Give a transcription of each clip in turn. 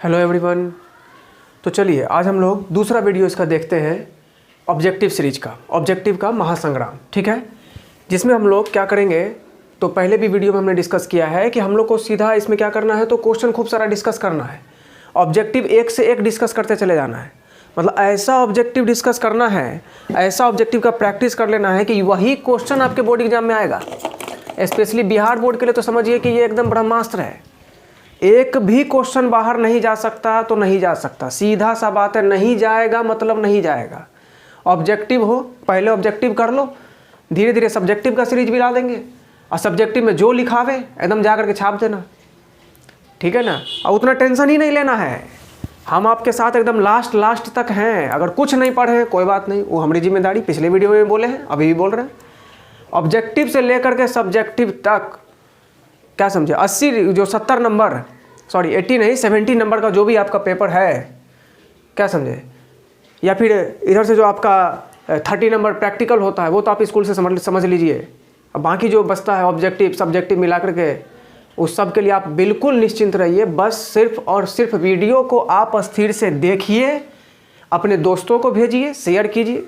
Hello everyone. तो चलिए आज हम लोग दूसरा वीडियो इसका देखते हैं ऑब्जेक्टिव सीरीज का, ऑब्जेक्टिव का महासंग्राम, ठीक है। जिसमें हम लोग क्या करेंगे, तो पहले भी वीडियो में हमने डिस्कस किया है कि हम लोग को सीधा इसमें क्या करना है, तो क्वेश्चन खूब सारा डिस्कस करना है। ऑब्जेक्टिव एक से एक डिस्कस करते चले जाना है, मतलब ऐसा ऑब्जेक्टिव डिस्कस करना है, ऐसा ऑब्जेक्टिव का प्रैक्टिस कर लेना है कि वही क्वेश्चन आपके बोर्ड एग्जाम में आएगा। स्पेशली बिहार बोर्ड के लिए तो समझिए कि ये एकदम ब्रह्मास्त्र है। एक भी क्वेश्चन बाहर नहीं जा सकता तो नहीं जा सकता, सीधा सा बात है, नहीं जाएगा मतलब नहीं जाएगा। ऑब्जेक्टिव हो, पहले ऑब्जेक्टिव कर लो, धीरे धीरे सब्जेक्टिव का सीरीज भी ला देंगे, और सब्जेक्टिव में जो लिखावे एकदम जा करके छाप देना, ठीक है ना। और उतना टेंशन ही नहीं लेना है, हम आपके साथ एकदम लास्ट तक हैं। अगर कुछ नहीं पढ़े कोई बात नहीं, वो हमारी जिम्मेदारी, पिछले वीडियो में बोले हैं, अभी भी बोल रहे हैं। ऑब्जेक्टिव से लेकर के सब्जेक्टिव तक क्या समझे, 70 नंबर, सॉरी 80 नहीं 70 नंबर का जो भी आपका पेपर है, क्या समझे, या फिर इधर से जो आपका 30 नंबर प्रैक्टिकल होता है वो तो आप स्कूल से समझ लीजिए। अब बाकी जो बचता है ऑब्जेक्टिव सब्जेक्टिव मिला करके, उस सब के लिए आप बिल्कुल निश्चिंत रहिए। बस सिर्फ और सिर्फ वीडियो को आप स्थिर से देखिए, अपने दोस्तों को भेजिए, शेयर कीजिए,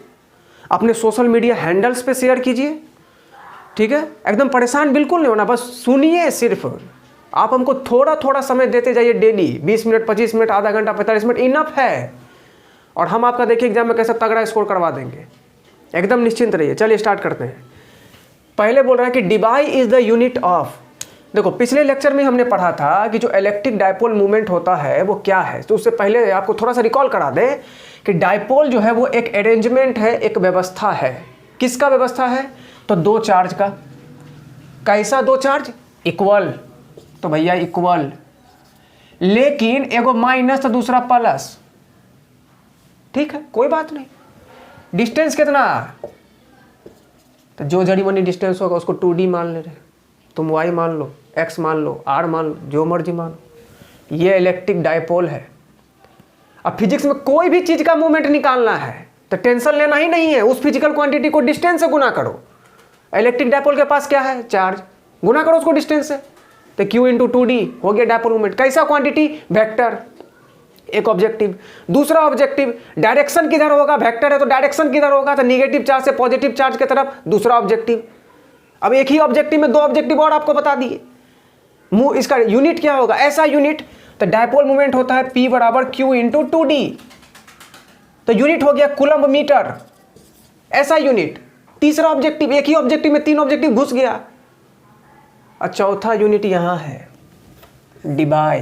अपने सोशल मीडिया हैंडल्स पे शेयर कीजिए, ठीक है। एकदम परेशान बिल्कुल नहीं होना, बस सुनिए। सिर्फ आप हमको थोड़ा थोड़ा समय देते जाइए डेली, 20 मिनट 25 मिनट, आधा घंटा 45 मिनट इनफ है, और हम आपका देखिए एग्जाम में कैसे तगड़ा स्कोर करवा देंगे। एकदम निश्चिंत रहिए। चलिए स्टार्ट करते हैं। पहले बोल रहा है कि Debye is the unit of, देखो पिछले लेक्चर में हमने पढ़ा था कि जो इलेक्ट्रिक डायपोल मूवमेंट होता है वो क्या है। तो उससे पहले आपको थोड़ा सा रिकॉल करा दें कि डायपोल जो है वो एक अरेंजमेंट है, एक व्यवस्था है। किसका व्यवस्था है, तो दो चार्ज का। कैसा दो चार्ज, इक्वल, तो भैया इक्वल, लेकिन एगो माइनस तो दूसरा प्लस, ठीक है, कोई बात नहीं। डिस्टेंस कितना, तो जो जड़ी बनी डिस्टेंस होगा उसको 2D मान ले रहे, तुम y मान लो, x मान लो, r मान लो, जो मर्जी मानो। ये इलेक्ट्रिक डायपोल है। अब फिजिक्स में कोई भी चीज का मूवमेंट निकालना है तो टेंशन लेना ही नहीं है, उस फिजिकल क्वांटिटी को डिस्टेंस से गुना करो। इलेक्ट्रिक डायपोल के पास क्या है, चार्ज, गुना करो उसको डिस्टेंस से, तो q इंटू 2D हो गया डायपोल मूवमेंट। कैसा क्वांटिटी, वेक्टर, एक ऑब्जेक्टिव। दूसरा ऑब्जेक्टिव, डायरेक्शन किधर होगा, वेक्टर है तो डायरेक्शन किधर होगा, तो निगेटिव चार्ज से पॉजिटिव चार्ज की तरफ दूसरा ऑब्जेक्टिव। अब एक ही ऑब्जेक्टिव में दो ऑब्जेक्टिव और आपको बता दिए। इसका यूनिट क्या होगा, ऐसा यूनिट, तो डायपोल मूवमेंट होता है P बराबर Q इंटू 2D, तो यूनिट हो गया कूलम्ब मीटर, ऐसा यूनिट। तीसरा ऑब्जेक्टिव, एक ही ऑब्जेक्टिव में तीन ऑब्जेक्टिव घुस गया। और चौथा यूनिट यहां है, डिबाई।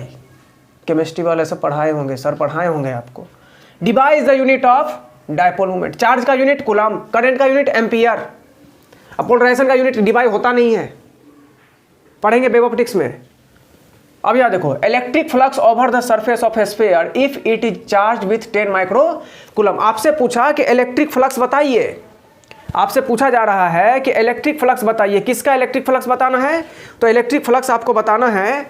केमिस्ट्री वाले सब पढ़ाए होंगे, सर पढ़ाए होंगे आपको। Debye is the unit of dipole movement. Charge का यूनिट कूलम्ब, करंट का यूनिट एम्पियर। अब पोलराइजेशन का यूनिट डिबाई होता नहीं है, पढ़ेंगे वेव ऑप्टिक्स में। अब यहां देखो, electric flux over the surface of A sphere if it is charge with 10 micro coulomb. आपसे पूछा कि इलेक्ट्रिक फ्लक्स बताइए, आपसे पूछा जा रहा है कि इलेक्ट्रिक फ्लक्स बताइए। किसका इलेक्ट्रिक फ्लक्स बताना है, तो इलेक्ट्रिक फ्लक्स आपको बताना है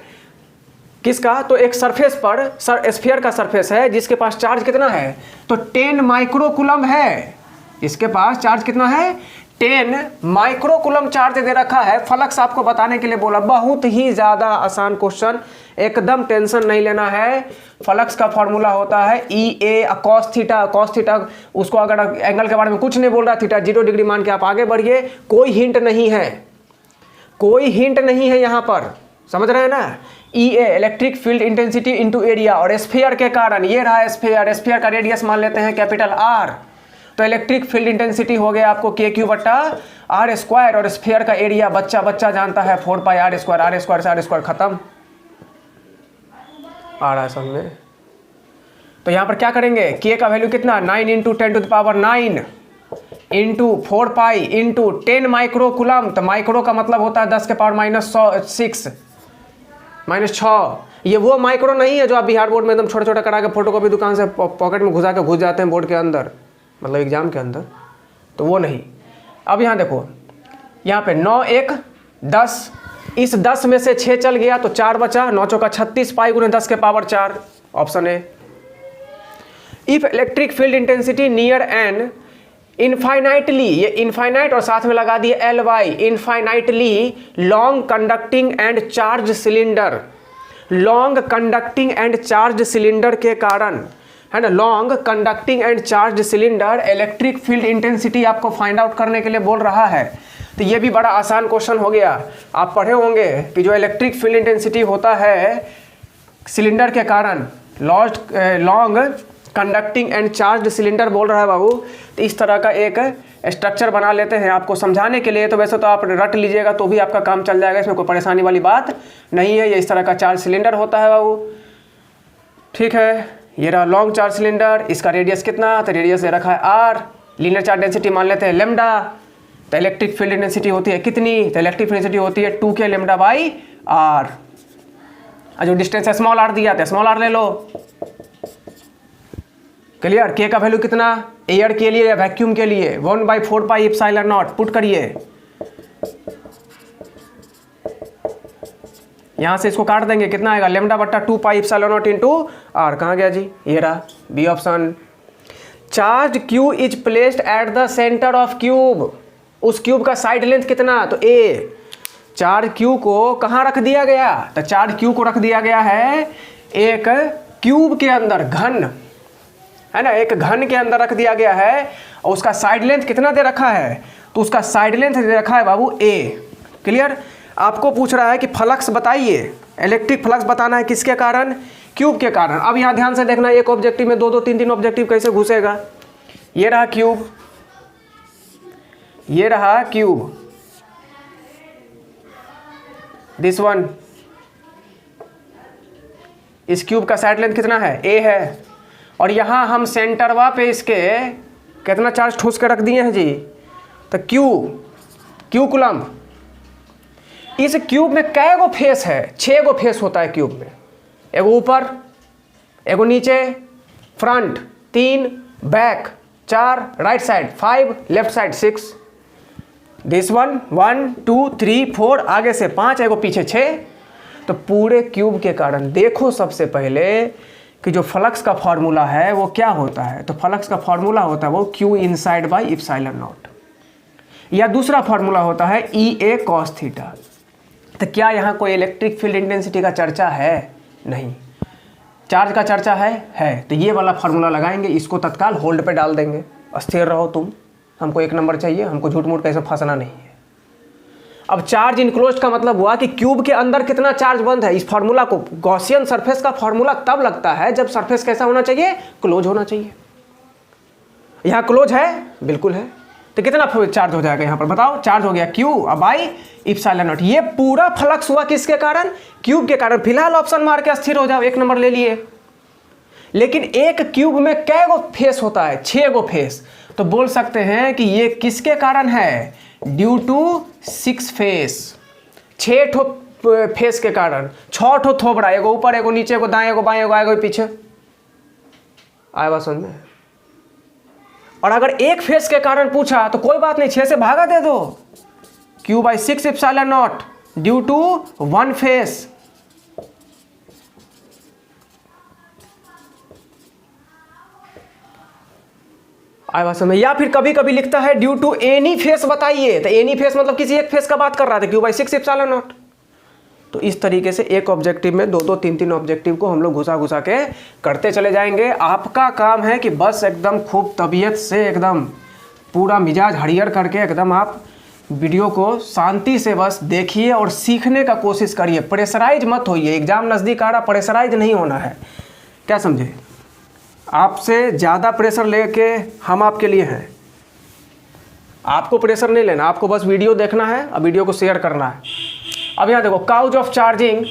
किसका, तो एक सरफेस पर, स्फीयर का सरफेस है जिसके पास चार्ज कितना है, तो 10 माइक्रो कूलम्ब है। इसके पास चार्ज कितना है, 10 माइक्रो कूलम्ब चार्ज दे रखा है। फ्लक्स आपको बताने के लिए बोला, बहुत ही ज्यादा आसान क्वेश्चन, एकदम टेंशन नहीं लेना है। फ्लक्स का फॉर्मूला होता है EA cos theta. cos theta उसको, अगर एंगल के बारे में कुछ नहीं बोल रहा, थीटा 0 डिग्री मान के आप आगे बढ़िए, कोई हिंट नहीं है, कोई हिंट नहीं है यहां पर, समझ रहे हैं ना। EA electric field intensity into area, और स्फीयर के कारण ये रहा स्फीयर, स्फीयर का रेडियस मान लेते हैं कैपिटल R, तो इलेक्ट्रिक फील्ड इंटेंसिटी हो गया आपको KQ बट्टा R स्क्वायर, और स्फीयर का एरिया बच्चा जानता है 4 पाई R स्क्वायर, R स्क्वायर से R स्क्वायर खत्म। आ रहा है समझ में। तो यहां पर क्या करेंगे, K का वैल्यू कितना, 9 into 10 to the power 9 into 4 pi into 10 micro coulomb, तो माइक्रो का मतलब होता है 10 के पावर -6। ये वो माइक्रो नहीं है जो आप बिहार बोर्ड में एकदम छोटा छोटा करा के फोटोकॉपी दुकान से पॉकेट में घुसा के घुस जाते हैं बोर्ड के अंदर, मतलब एग्जाम के अंदर, तो वो नहीं। अब यहाँ देखो, यहाँ पे 9 1 10, इस 10 में से 6 चल गया तो 4 बचा, 9 चौका 36 पाई गुने 10 के power 4, option A. If electric field intensity near an infinitely, ये इनफाइनाइट और साथ में लगा दिए LY, infinitely long conducting and charge cylinder, long conducting and charge cylinder के कारण, है ना, long conducting and charge cylinder electric field intensity आपको फाइंड आउट करने के लिए बोल रहा है। तो ये भी बड़ा आसान क्वेश्चन हो गया। आप पढ़े होंगे कि जो इलेक्ट्रिक फील्ड इंटेंसिटी होता है सिलेंडर के कारण, long conducting and charge cylinder बोल रहा है बाबू। तो इस तरह का एक स्ट्रक्चर बना लेते हैं आपको समझाने के लिए। तो वैसे तो आप रट लीजिएगा तो भी आपका काम चल जाएगा, इसमें कोई परेशानी वाली बात नहीं है। ये इस तरह का चार्ज सिलेंडर होता है बाबू, ठीक है। ये रहा लॉन्ग चार्ज सिलेंडर, इसका रेडियस कितना, तो रेडियस दे रखा है आर। लीनियर चार्ज डेंसिटी मान लेते हैं लेमडा। तो इलेक्ट्रिक फील्ड इंटेंसिटी होती है कितनी, तो इलेक्ट्रिक फील्ड इंटेंसिटी होती है 2k लेमडा बाई आर। जो डिस्टेंस है स्मॉल आर दिया था, स्मॉल आर ले लो। क्लियर। के का वैल्यू कितना, एयर के लिए या वैक्यूम के लिए 1/4 पाई एप्सिलॉन नॉट पुट करिए। यहां से इसको काट देंगे, कितना आएगा, लेमडा बट्टा 2 pi epsilon naught into r. कहाँ गया जी, ये रहा B option. Charge Q is placed at the centre of cube. उस क्यूब का साइड लेंथ कितना, तो ए। चार्ज क्यू को कहाँ रख दिया गया, तो चार्ज क्यू को रख दिया गया है एक क्यूब के अंदर, घन, है ना, एक घन के अंदर रख दिया गया है। और उसका साइड लेंथ कितना दे रखा है, तो उसका साइड लेंथ दे रखा है बाबू ए। क्लियर। आपको पूछ रहा है कि फ्लक्स बताइए, इलेक्ट्रिक फ्लक्स बताना है किसके कारण, क्यूब के कारण। अब यहाँ ध्यान से देखना, एक ऑब्जेक्टिव में 2-2 3-3 ऑब्जेक्टिव कैसे घुसेगा। ये रहा क्यूब, ये रहा क्यूब, दिस वन। इस क्यूब का साइड लेंथ कितना है, ए है। और यहाँ हम सेंटरवा पे इसके कितना चार्ज ठूस के रख दिए हैं जी, तो क्यू कूलम। इस क्यूब में कै गो फेस है, 6 गो फेस होता है क्यूब में। एगो ऊपर, एगो नीचे, front 3, back 4, right side 5, left side 6। This one 1 2 3 4, आगे से 5, एगो पीछे 6। तो पूरे क्यूब के कारण देखो सबसे पहले कि जो फ्लक्स का फॉर्मूला है वो क्या होता है, तो फ्लक्स का फॉर्मूला होता है वो Q inside by epsilon not, या दूसरा फॉर्मूला होता है ई ए कॉस थीटा। तो क्या यहाँ कोई इलेक्ट्रिक फील्ड इंटेंसिटी का चर्चा है, नहीं। चार्ज का चर्चा है। तो ये वाला फॉर्मूला लगाएंगे, इसको तत्काल होल्ड पे डाल देंगे। स्थिर रहो तुम, हमको 1 नंबर चाहिए, हमको झूठ मूठ कैसे फंसना नहीं है। अब चार्ज इनक्लोज्ड का मतलब हुआ कि क्यूब के अंदर कितना चार्ज बंद है। इस फार्मूला को, गॉसियन सरफेस का फार्मूला तब लगता है जब सरफेस कैसा होना चाहिए, क्लोज होना चाहिए। यहां क्लोज है, बिल्कुल है। तो कितना चार्ज हो जाएगा यहां पर बताओ, चार्ज हो गया क्यू बाई एप्सिलॉन नॉट। ये पूरा फ्लक्स हुआ किसके कारण, क्यूब के कारण। फिलहाल ऑप्शन मार के स्थिर हो जाओ, 1 नंबर ले लिए। लेकिन एक क्यूब में कै गो फेस होता है, 6 गो फेस। तो बोल सकते हैं कि ये किसके कारण है, ड्यू टू 6 फेस, 6 ठो फेस के कारण। 6 ठो थोबड़ा, एगो ऊपर, एगो नीचे, एगो दाएं, एगो बाएं, एगो आगे, पीछे। आया बात समझ में। और अगर एक फेस के कारण पूछा तो कोई बात नहीं, 6 से भागा दे दो, Q by 6 epsilon naught due to 1 face. आया बात समझ। या फिर कभी कभी लिखता है ड्यू टू एनी फेस बताइए, तो एनी फेस मतलब किसी एक फेस का बात कर रहा था, क्यू बाई 6 एप्सिलॉन नॉट। तो इस तरीके से एक ऑब्जेक्टिव में 2-2 3-3 ऑब्जेक्टिव को हम लोग घुसा के करते चले जाएंगे। आपका काम है कि बस एकदम खूब तबीयत से, एकदम पूरा मिजाज हरियर करके एकदम आप वीडियो को शांति से बस देखिए और सीखने का कोशिश करिए। प्रेशराइज मत होइए, एग्जाम नज़दीक आ रहा, प्रेशराइज नहीं होना है, क्या समझे। आपसे ज़्यादा प्रेशर लेके हम आपके लिए हैं, आपको प्रेशर नहीं लेना, आपको बस वीडियो देखना है और वीडियो को शेयर करना है। अब यहाँ देखो, cause of charging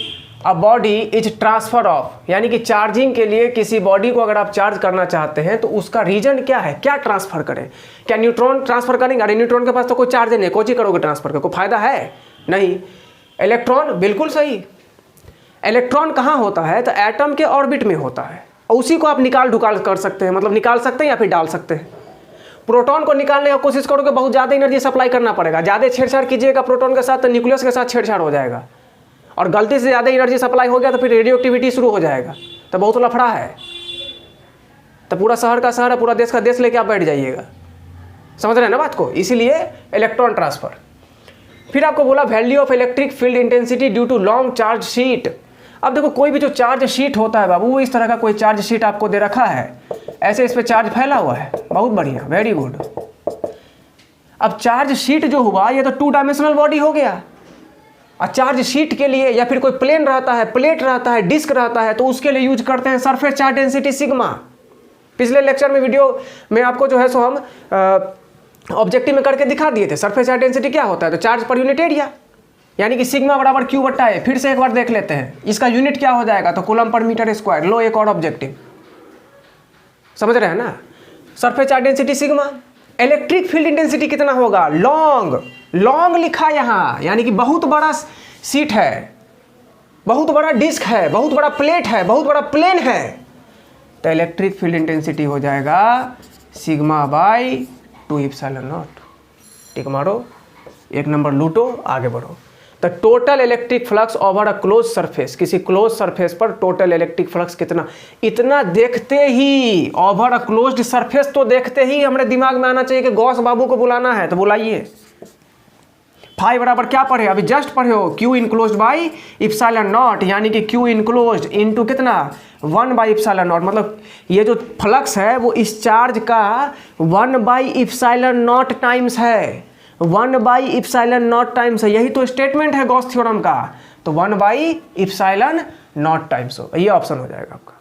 a body is transfer of, यानी कि चार्जिंग के लिए किसी बॉडी को अगर आप चार्ज करना चाहते हैं तो उसका रीजन क्या है, क्या ट्रांसफर करें। क्या न्यूट्रॉन ट्रांसफर करेंगे, अरे न्यूट्रॉन के पास तो कोई चार्ज नहीं, कोई करोगे ट्रांसफर का, कोई फायदा है नहीं। इलेक्ट्रॉन, बिल्कुल सही। इलेक्ट्रॉन कहाँ होता है, तो एटम के ऑर्बिट में होता है, उसी को आप निकाल ढुकाल कर सकते हैं, मतलब निकाल सकते हैं या फिर डाल सकते हैं। प्रोटॉन को निकालने की कोशिश करोगे बहुत ज़्यादा एनर्जी सप्लाई करना पड़ेगा, ज़्यादा छेड़छाड़ कीजिएगा प्रोटॉन के साथ तो न्यूक्लियस के साथ छेड़छाड़ हो जाएगा, और गलती से ज़्यादा एनर्जी सप्लाई हो गया तो फिर रेडियो एक्टिविटी शुरू हो जाएगा, तो बहुत लफड़ा है। तो पूरा शहर का शहर, पूरा देश का देश लेके आप बैठ जाइएगा, समझ रहे हैं ना बात को। इसीलिए इलेक्ट्रॉन ट्रांसफर। फिर आपको बोला value of electric field intensity due to long charge sheet. अब देखो कोई भी जो चार्ज शीट होता है बाबू, वो इस तरह का कोई चार्ज शीट आपको दे रखा है, ऐसे इस पर चार्ज फैला हुआ है, बहुत बढ़िया, वेरी गुड। अब चार्ज शीट जो हुआ ये तो 2 डायमेंशनल बॉडी हो गया। और चार्ज शीट के लिए या फिर कोई प्लेन रहता है, प्लेट रहता है, डिस्क रहता है, तो उसके लिए यूज करते हैं सरफेस चार्ज डेंसिटी सिग्मा। पिछले लेक्चर में वीडियो में आपको जो है सो हम ऑब्जेक्टिव में करके दिखा दिए थे सरफेस चार्ज डेंसिटी क्या होता है, तो चार्ज पर यूनिट एरिया, यानी कि सिग्मा बराबर क्यू बट्टा ए। फिर से एक बार देख लेते हैं इसका यूनिट क्या हो जाएगा, तो कूलम पर मीटर स्क्वायर। लो एक और ऑब्जेक्टिव, समझ रहे हैं ना, surface charge density sigma. Electric field intensity कितना होगा, लॉन्ग लिखा यहाँ, यानी कि बहुत बड़ा सीट है, बहुत बड़ा डिस्क है, बहुत बड़ा प्लेट है, बहुत बड़ा प्लेन है, तो इलेक्ट्रिक फील्ड इंटेंसिटी हो जाएगा सिग्मा बाई 2 एप्सिलॉन नॉट। टिक मारो, एक नंबर लूटो, आगे बढ़ो। तो total electric flux over a close surface, किसी क्लोज सरफेस पर टोटल इलेक्ट्रिक फ्लक्स कितना, इतना देखते ही ओवर अ क्लोज्ड सरफेस, तो देखते ही हमारे दिमाग में आना चाहिए कि गॉस बाबू को बुलाना है, तो बुलाइए। फाई बराबर क्या पढ़े, अभी जस्ट पढ़े हो, Q enclosed by epsilon not, यानी कि क्यू इनक्लोज्ड इनटू कितना 1 बाई इप्सिलॉन नॉट। मतलब ये जो फ्लक्स है वो इस चार्ज का 1 बाई इप्सिलॉन नॉट टाइम्स है, 1 बाई इप्सिलॉन नॉट टाइम्स है, यही तो स्टेटमेंट है गॉस थ्योरम का। तो 1 बाई इप्सिलॉन नॉट टाइम्स हो, ये ऑप्शन हो जाएगा आपका।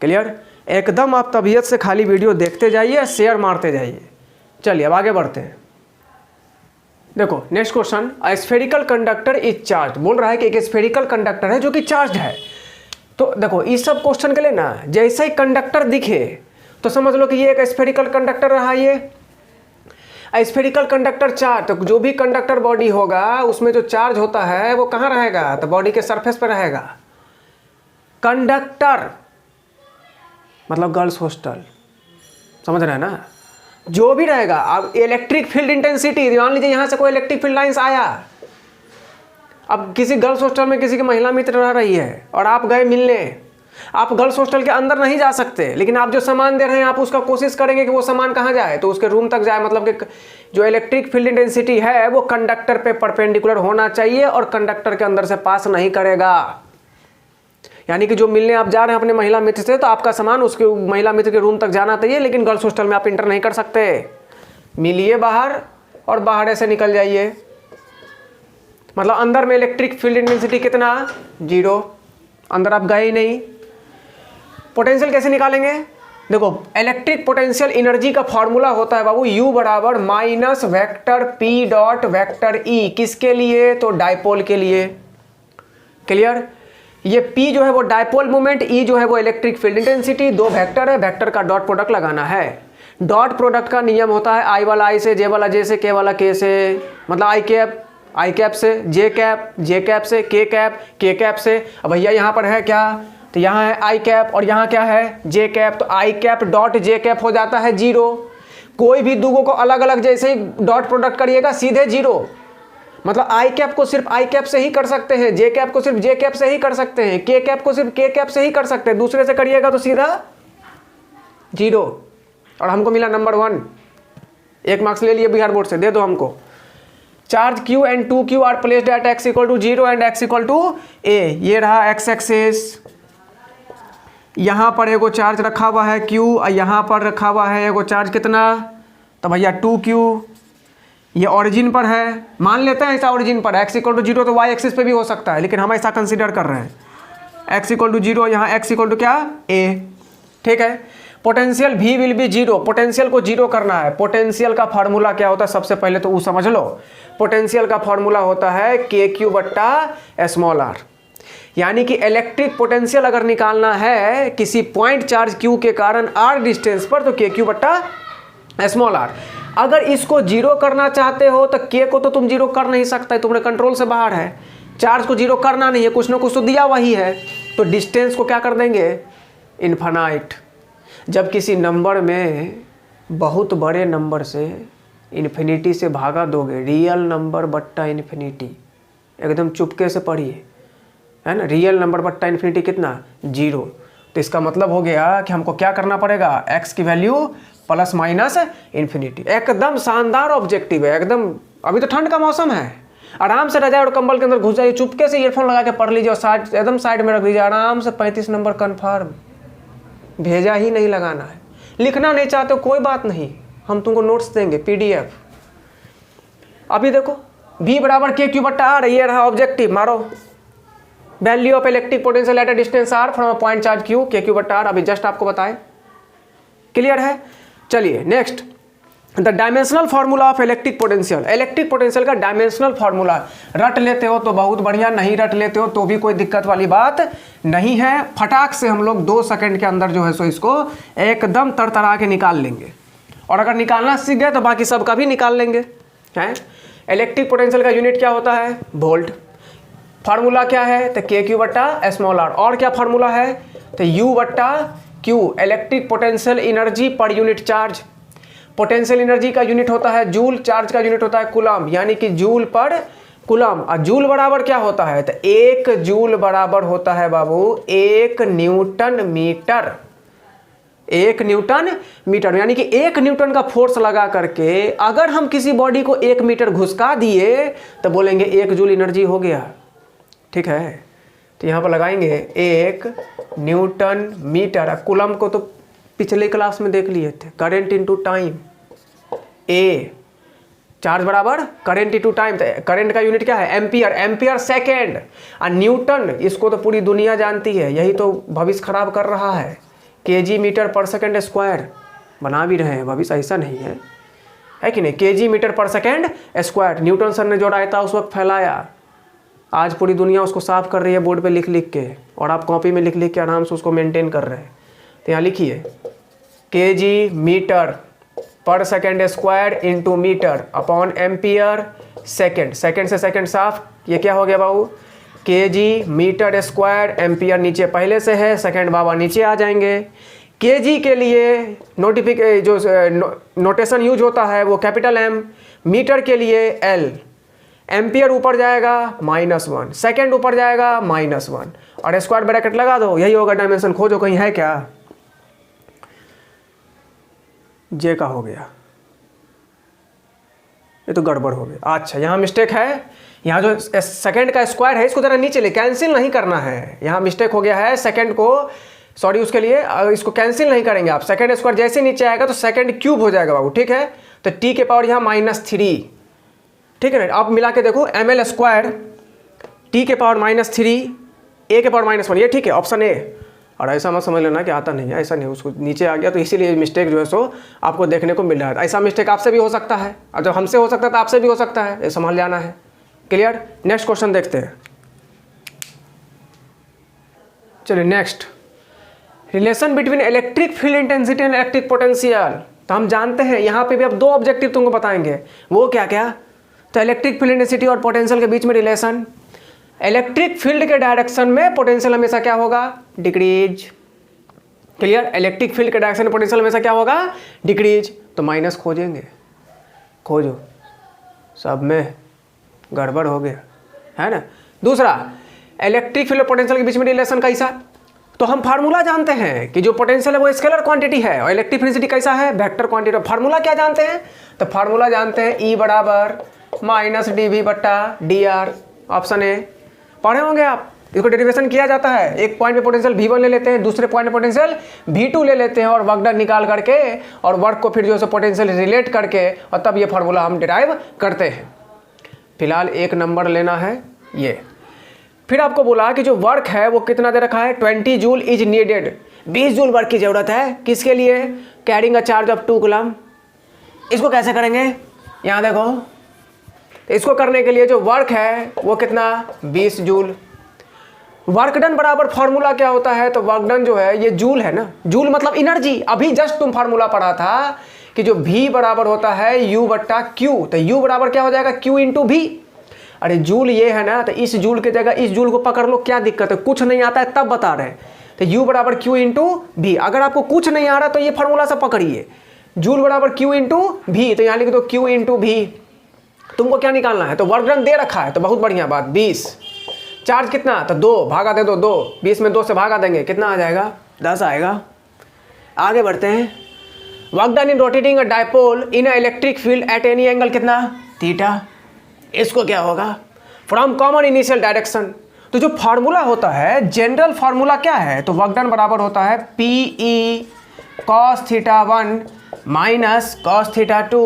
क्लियर, एकदम आप तबीयत से खाली वीडियो देखते जाइए, शेयर मारते जाइए। चलिए अब आगे बढ़ते हैं। देखो next question, spherical conductor is charge, बोल रहा है कि एक स्फेरिकल कंडक्टर है जो कि चार्ज है। तो देखो इस सब क्वेश्चन के लिए ना, जैसे ही कंडक्टर दिखे तो समझ लो कि ये एक स्फेरिकल कंडक्टर रहा। ये स्फेरिकल कंडक्टर चार्ज, तो जो भी कंडक्टर बॉडी होगा उसमें जो चार्ज होता है वो कहाँ रहेगा, तो बॉडी के सरफेस पर रहेगा। कंडक्टर मतलब गर्ल्स हॉस्टल, समझ रहे हैं ना, जो भी रहेगा। अब इलेक्ट्रिक फील्ड इंटेंसिटी, मान लीजिए यहाँ से कोई इलेक्ट्रिक फील्ड लाइंस आया, अब किसी गर्ल्स हॉस्टल में किसी की महिला मित्र रह रही है और आप गए मिलने, आप गर्ल्स हॉस्टल के अंदर नहीं जा सकते, लेकिन आप जो सामान दे रहे हैं आप उसका कोशिश करेंगे कि वो सामान कहाँ जाए, तो उसके रूम तक जाए। मतलब कि जो इलेक्ट्रिक फील्ड इंटेंसिटी है वो कंडक्टर पे परपेंडिकुलर होना चाहिए और कंडक्टर के अंदर से पास नहीं करेगा। यानी कि जो मिलने आप जा रहे हैं अपने महिला मित्र से, तो आपका सामान उसके महिला मित्र के रूम तक जाना चाहिए, लेकिन गर्ल्स हॉस्टल में आप इंटर नहीं कर सकते। मिलिए बाहर और बाहर ऐसे निकल जाइए। मतलब अंदर में इलेक्ट्रिक फील्ड इंटेंसिटी कितना, 0, अंदर आप गए ही नहीं। पोटेंशियल कैसे निकालेंगे, देखो इलेक्ट्रिक पोटेंशियल एनर्जी का फॉर्मूला होता है बाबू, U बराबर minus vector P dot vector E, किसके लिए, तो डायपोल के लिए। क्लियर, ये P जो है वो डायपोल मोमेंट, E जो है वो इलेक्ट्रिक फील्ड इंटेंसिटी, 2 वेक्टर है, वेक्टर का डॉट प्रोडक्ट लगाना है। डॉट प्रोडक्ट का नियम होता है I वाला I से, J वाला J से, K वाला K से, मतलब I कैप से, J कैप से, K कैप से। अब भैया यहाँ पर है क्या, तो यहाँ है I कैप और यहाँ क्या है J कैप, तो I cap dot J cap हो जाता है 0। कोई भी दूगों को अलग अलग जैसे ही डॉट प्रोडक्ट करिएगा सीधे 0। मतलब आई कैप को सिर्फ आई कैप से ही कर सकते हैं, जे कैप को सिर्फ जे कैप से ही कर सकते हैं, के कैप को सिर्फ के कैप से ही कर सकते हैं, दूसरे से करिएगा तो सीधा 0। और हमको मिला नंबर 1, 1 मार्क्स ले लिए बिहार बोर्ड से, दे दो हमको। Charge Q and 2Q are placed at x equal to 0 and x equal to a। ये रहा x एक्सिस, यहाँ पर एगो चार्ज रखा हुआ है Q और यहाँ पर रखा हुआ है एगो चार्ज कितना, तो भैया 2Q। ये ओरिजिन पर है, मान लेते हैं ऐसा ओरिजिन पर x इक्वल टू 0, तो y एक्सिस पे भी हो सकता है, लेकिन हम ऐसा कंसीडर कर रहे हैं। x इक्वल टू 0, यहाँ x इक्वल टू क्या, a। ठीक है, potential V will be 0, potential को 0 करना है। पोटेंशियल का फार्मूला क्या होता है, सबसे पहले तो वो समझ लो। पोटेंशियल का फार्मूला होता है KQ बट्टा स्मॉल r, यानी कि इलेक्ट्रिक पोटेंशियल अगर निकालना है किसी पॉइंट चार्ज Q के कारण r डिस्टेंस पर, तो KQ बट्टा स्मॉल r। अगर इसको 0 करना चाहते हो तो K को तो तुम 0 कर नहीं सकते, तुम्हारे कंट्रोल से बाहर है। चार्ज को 0 करना नहीं है, कुछ ना कुछ तो दिया वही है, तो डिस्टेंस को क्या कर देंगे, इन्फिनाइट। जब किसी नंबर में बहुत बड़े नंबर से इन्फिनिटी से भागा दोगे, रियल नंबर बट्टा इन्फिनिटी, एकदम चुपके से पढ़िए, है ना, रियल नंबर बट्टा इन्फिनिटी कितना, 0। तो इसका मतलब हो गया कि हमको क्या करना पड़ेगा, x की वैल्यू प्लस माइनस इन्फिनिटी। एकदम शानदार ऑब्जेक्टिव है एकदम। अभी तो ठंड का मौसम है आराम से रजाई और कंबल के अंदर घुस जाइए, चुपके से ईयरफोन लगा के पढ़ लीजिए और साइड एकदम साइड में रख दीजिए आराम से। 35 नंबर कन्फर्म, भेजा ही नहीं लगाना है। लिखना नहीं चाहते हो कोई बात नहीं, हम तुमको नोट्स देंगे PDF। अभी देखो V बराबर Q/R, ये रहा ऑब्जेक्टिव। मारो value of electric potential at a distance R from a point charge Q, Q/R। अभी जस्ट आपको बताएं, क्लियर है। चलिए next, the dimensional formula of electric potential. Electric potential का डायमेंशनल फार्मूला रट लेते हो तो बहुत बढ़िया, नहीं रट लेते हो तो भी कोई दिक्कत वाली बात नहीं है। फटाक से हम लोग 2 सेकंड के अंदर जो है सो इसको एकदम तरतरा के निकाल लेंगे, और अगर निकालना सीख गए तो बाकी सब का भी निकाल लेंगे हैं। इलेक्ट्रिक पोटेंशियल का यूनिट क्या होता है? वोल्ट। फार्मूला क्या है? तो KQ/r। और क्या फार्मूला है? तो U/Q, electric potential energy per unit charge. Potential energy का यूनिट होता है जूल, चार्ज का यूनिट होता है कूलम, यानी कि जूल पर कूलम। और जूल बराबर क्या होता है? तो 1 जूल बराबर होता है बाबू 1 न्यूटन मीटर। 1 न्यूटन मीटर, यानी कि 1 न्यूटन का फोर्स लगा करके अगर हम किसी बॉडी को 1 मीटर घुसका दिए तो बोलेंगे 1 जूल एनर्जी हो गया। ठीक है, तो यहाँ पर लगाएंगे 1 न्यूटन मीटर। कूलम को तो पिछले क्लास में देख लिए थे, करंट इनटू टाइम। ए चार्ज बराबर करंट इनटू टाइम। करंट का यूनिट क्या है? Ampere, ampere second. और न्यूटन, इसको तो पूरी दुनिया जानती है, यही तो भविष्य खराब कर रहा है। kg metre per second square बना भी रहे हैं, भविष्य ऐसा नहीं है कि नहीं? kg metre per second square Newton sir ने जो रायता उस वक्त फैलाया, आज पूरी दुनिया उसको साफ कर रही है बोर्ड पे लिख लिख के, और आप कॉपी में लिख लिख के आराम से उसको मेंटेन कर रहे हैं। तो यहाँ लिखिए kg metre per second square into metre upon ampere second. Second से सेकेंड साफ, ये क्या हो गया बाबू? kg मीटर स्क्वायर, एम्पियर नीचे पहले से है, सेकेंड बाबा नीचे आ जाएंगे। kg के लिए जो नोटेशन यूज होता है वो कैपिटल M, मीटर के लिए L, एम्पियर ऊपर जाएगा -1, सेकेंड ऊपर जाएगा -1, और स्क्वायर ब्रैकेट लगा दो, यही होगा डायमेंशन। खोजो कहीं है क्या? जे का हो गया, ये तो गड़बड़ हो गया। अच्छा यहाँ मिस्टेक है, यहाँ जो सेकंड का स्क्वायर है इसको जरा नीचे ले, कैंसिल नहीं करना है। यहाँ मिस्टेक हो गया है, सेकंड को सॉरी उसके लिए इसको कैंसिल नहीं करेंगे आप। सेकंड स्क्वायर जैसे नीचे आएगा तो सेकंड क्यूब हो जाएगा बाबू। ठीक है, तो t के पावर यहाँ -3। ठीक है ना, आप मिला के देखो ml स्क्वायर t के पावर -3 a के पावर -1, ये ठीक है, ऑप्शन ए। और ऐसा मत समझ लेना कि आता नहीं है, ऐसा नहीं, उसको नीचे आ गया तो इसीलिए मिस्टेक जो है सो आपको देखने को मिल रहा है। ऐसा मिस्टेक आपसे भी हो सकता है, और जब हमसे हो सकता है तो आपसे भी हो सकता है, ये समझ जाना है। क्लियर? नेक्स्ट क्वेश्चन देखते हैं। चलिए next, relation between electric field intensity and electric potential. तो हम जानते हैं यहाँ पे भी अब 2 ऑब्जेक्टिव तुमको बताएंगे, वो क्या क्या? तो इलेक्ट्रिक फील्ड इंटेंसिटी और पोटेंशियल के बीच में रिलेशन। इलेक्ट्रिक फील्ड के डायरेक्शन में पोटेंशियल हमेशा क्या होगा? डिक्रीज। क्लियर? इलेक्ट्रिक फील्ड के डायरेक्शन में पोटेंशियल हमेशा क्या होगा? डिक्रीज। तो माइनस खोजेंगे, खोजो, सब में गड़बड़ हो गया है ना। दूसरा, इलेक्ट्रिक फील्ड और पोटेंशियल के बीच में रिलेशन कैसा? तो हम फार्मूला जानते हैं कि जो पोटेंशियल है वो स्केलर क्वांटिटी है, और इलेक्ट्रिक फील्ड कैसा है? Vector quantity. फार्मूला क्या जानते हैं? तो फार्मूला जानते हैं E बराबर -dV/dr। ऑप्शन ए पढ़े होंगे आप, इसको डेरिवेशन किया जाता है। एक पॉइंट पे पोटेंशियल V1 ले लेते हैं, दूसरे पॉइंट पे पोटेंशियल V2 ले लेते हैं, और वर्क डन निकाल करके और वर्क को फिर जो है पोटेंशियल रिलेट करके, और तब ये फार्मूला हम डिराइव करते हैं। फिलहाल 1 नंबर लेना है ये। फिर आपको बोला कि जो वर्क है वो कितना दे रखा है? 20 joule is needed. 20 joule work की जरूरत है, किसके लिए? Carrying a charge of 2 coulomb. इसको कैसे करेंगे? यहाँ देखो, तो इसको करने के लिए जो वर्क है वो कितना? 20 जूल। वर्क डन बराबर फार्मूला क्या होता है? तो वर्क डन जो है ये जूल है ना, जूल मतलब एनर्जी। अभी जस्ट तुम फार्मूला पढ़ा था कि जो V बराबर होता है U/Q। तो U बराबर क्या हो जाएगा? Q × V। अरे जूल ये है ना, तो इस जूल के जगह इस जूल को पकड़ लो, क्या दिक्कत है? कुछ नहीं आता है तब बता रहे हैं। तो U बराबर Q × V। अगर आपको कुछ नहीं आ रहा तो ये फार्मूला से पकड़िए, जूल बराबर Q × V। तो यहाँ लिख दो Q × V। तुमको क्या निकालना है? तो वर्क डन दे रखा है, तो बहुत बढ़िया बात। 20 चार्ज कितना? तो 2 भागा दे दो, 2 20 में 2 से भागा देंगे, कितना आ जाएगा? 10 आएगा। आगे बढ़ते हैं। Work done in rotating a dipole in a electric field at any angle, कितना? थीटा। इसको क्या होगा, फ्रॉम कॉमन इनिशियल डायरेक्शन। तो जो फार्मूला होता है, जनरल फार्मूला क्या है, तो वर्क डन बराबर होता है PE cos θ1 minus cos θ2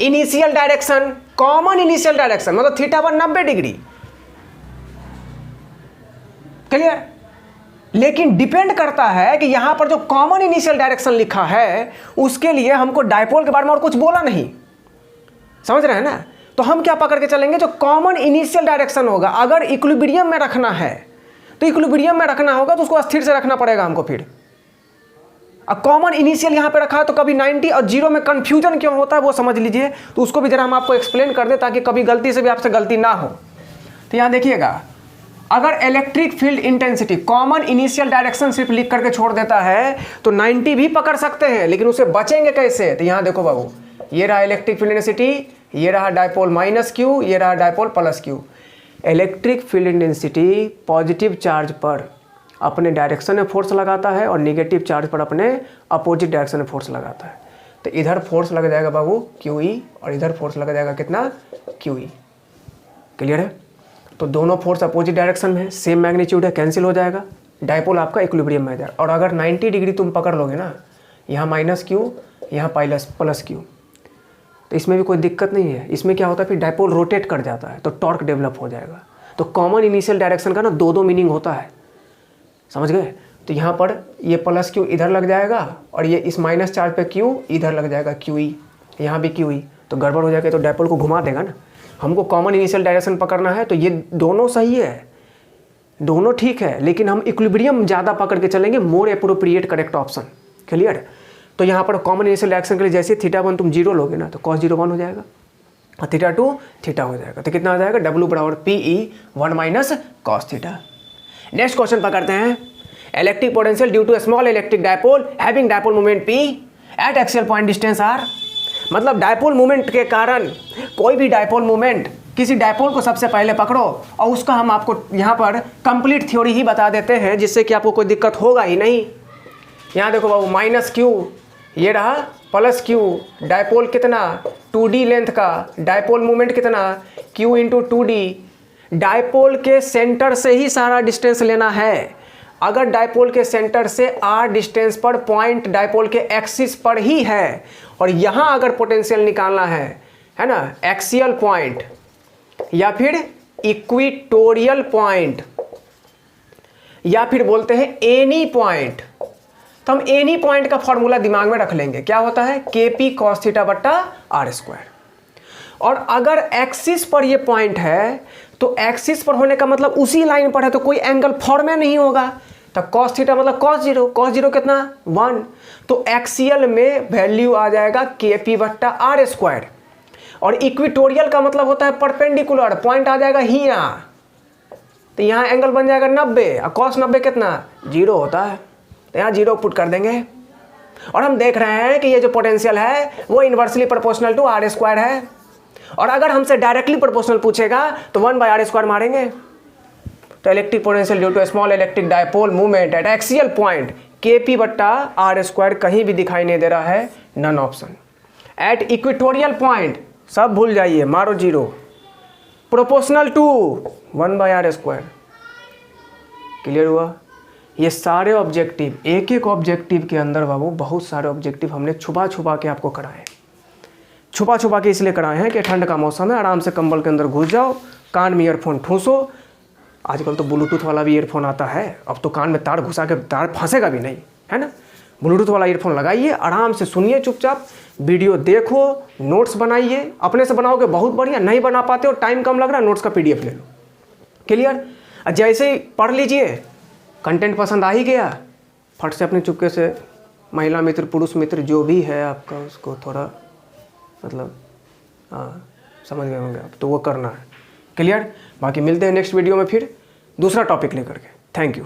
initial direction, common initial direction मतलब θ1 90 डिग्री, क्लियर। लेकिन डिपेंड करता है कि यहां पर जो कॉमन इनिशियल डायरेक्शन लिखा है उसके लिए हमको डायपोल के बारे में और कुछ बोला नहीं, समझ रहे हैं ना। तो हम क्या पकड़ के चलेंगे, जो कॉमन इनिशियल डायरेक्शन होगा, अगर इक्विलिब्रियम में रखना है तो इक्विलिब्रियम में रखना होगा तो उसको स्थिर से रखना पड़ेगा हमको। फिर अब कॉमन इनिशियल यहां पे रखा है तो कभी 90 और 0 में कंफ्यूजन क्यों होता है वो समझ लीजिए, तो उसको भी जरा हम आपको एक्सप्लेन कर दें ताकि कभी गलती से भी आपसे गलती ना हो। तो यहां देखिएगा, अगर electric field intensity common initial direction सिर्फ लिख करके छोड़ देता है तो 90 भी पकड़ सकते हैं, लेकिन उसे बचेंगे कैसे। तो यहां देखो बाबू, ये रहा इलेक्ट्रिक फील्ड इंटेंसिटी, ये रहा डायपोल माइनस क्यू, ये रहा dipole plus Q. Electric field intensity positive charge पर अपने डायरेक्शन में फोर्स लगाता है और नेगेटिव चार्ज पर अपने अपोजिट डायरेक्शन में फोर्स लगाता है। तो इधर फोर्स लग जाएगा बाबू QE और इधर फोर्स लग जाएगा कितना QE, क्लियर है। तो दोनों फोर्स अपोजिट डायरेक्शन में है, सेम मैग्नीट्यूड है, कैंसिल हो जाएगा, डायपोल आपका इक्विलिब्रियम में आ जाएगा। और अगर 90 डिग्री तुम पकड़ लोगे ना, यहाँ -Q यहाँ प्लस Q, तो इसमें भी कोई दिक्कत नहीं है। इसमें क्या होता है, फिर डायपोल रोटेट कर जाता है तो टॉर्क डेवलप हो जाएगा। तो कॉमन इनिशियल डायरेक्शन का ना दो मीनिंग होता है, समझ गए। तो यहाँ पर ये प्लस Q इधर लग जाएगा और ये इस माइनस चार्ज पे Q इधर लग जाएगा QE, यहाँ भी QE, तो गड़बड़ हो जाएगा, तो डायपोल को घुमा देगा ना। हमको कॉमन इनिशियल डायरेक्शन पकड़ना है तो ये दोनों सही है, दोनों ठीक है, लेकिन हम इक्विलिब्रियम ज़्यादा पकड़ के चलेंगे, मोर एप्रोप्रिएट करेक्ट ऑप्शन, क्लियर। तो यहाँ पर कॉमन इनिशियल डायरेक्शन के लिए जैसे θ1 तुम 0 लोगे ना तो cos 0 1 हो जाएगा और θ2 θ हो जाएगा। तो कितना आ जाएगा, W बराबर PE 1 minus cos θ। Next question पकड़ते हैं, electric potential due to small electric dipole having dipole moment P at axial point distance R। मतलब डायपोल मोमेंट के कारण कोई भी डायपोल मोमेंट, किसी डायपोल को सबसे पहले पकड़ो और उसका हम आपको यहाँ पर कंप्लीट थ्योरी ही बता देते हैं, जिससे कि आपको कोई दिक्कत होगा ही नहीं। यहाँ देखो बाबू, -Q ये रहा प्लस Q, डायपोल कितना 2D लेंथ का, डायपोल मोमेंट कितना Q इंटू 2D। डायपोल के सेंटर से ही सारा डिस्टेंस लेना है। अगर डायपोल के सेंटर से R डिस्टेंस पर पॉइंट डायपोल के एक्सिस पर ही है और यहाँ अगर पोटेंशियल निकालना है ना, एक्सियल पॉइंट या फिर इक्विटोरियल पॉइंट या फिर बोलते हैं एनी पॉइंट, तो हम एनी पॉइंट का फॉर्मूला दिमाग में रख लेंगे। क्या होता है, KP cos θ बट्टा R²। और अगर एक्सिस पर ये पॉइंट है तो एक्सिस पर होने का मतलब उसी लाइन पर है तो कोई एंगल फॉर्म में नहीं होगा। तो cos θ मतलब cos 0 कितना 1, तो एक्सियल में वैल्यू आ जाएगा KP बट्टा R²। और इक्विटोरियल का मतलब होता है परपेंडिकुलर, पॉइंट आ जाएगा ही यहाँ, तो यहाँ एंगल बन जाएगा 90 और cos 90 कितना 0 होता है, तो यहाँ 0 पुट कर देंगे। और हम देख रहे हैं कि ये जो पोटेंशियल है वो इन्वर्सली प्रोपोर्शनल टू R² है। और अगर हमसे डायरेक्टली प्रोपोर्शनल पूछेगा तो 1/R² मारेंगे। तो electric potential due to small electric dipole movement at axial point KP बट्टा R² कहीं भी दिखाई नहीं दे रहा है, none option. At equatorial point सब भूल जाइए, मारो 0, प्रोपोर्शनल टू 1/R²। क्लियर हुआ। ये सारे ऑब्जेक्टिव, एक एक ऑब्जेक्टिव के अंदर बाबू बहुत सारे ऑब्जेक्टिव हमने छुपा छुपा के आपको कराए। छुपा छुपा के इसलिए कराए हैं कि ठंड का मौसम है, आराम से कंबल के अंदर घुस जाओ, कान में ईयरफोन ठूसो। आजकल तो ब्लूटूथ वाला भी ईयरफोन आता है, अब तो कान में तार घुसा के तार फंसेगा भी नहीं, है ना। ब्लूटूथ वाला ईयरफोन लगाइए, आराम से सुनिए, चुपचाप वीडियो देखो, नोट्स बनाइए। अपने से बनाओगे बहुत बढ़िया, नहीं बना पाते हो, टाइम कम लग रहा है, नोट्स का PDF ले लो। क्लियर। जैसे ही पढ़ लीजिए, कंटेंट पसंद आ ही गया, फट से अपने चुपके से महिला मित्र, पुरुष मित्र जो भी है आपका, उसको थोड़ा मतलब समझ गए होंगे आप, तो वो करना है। क्लियर। बाकी मिलते हैं नेक्स्ट वीडियो में फिर दूसरा टॉपिक लेकर के। Thank you.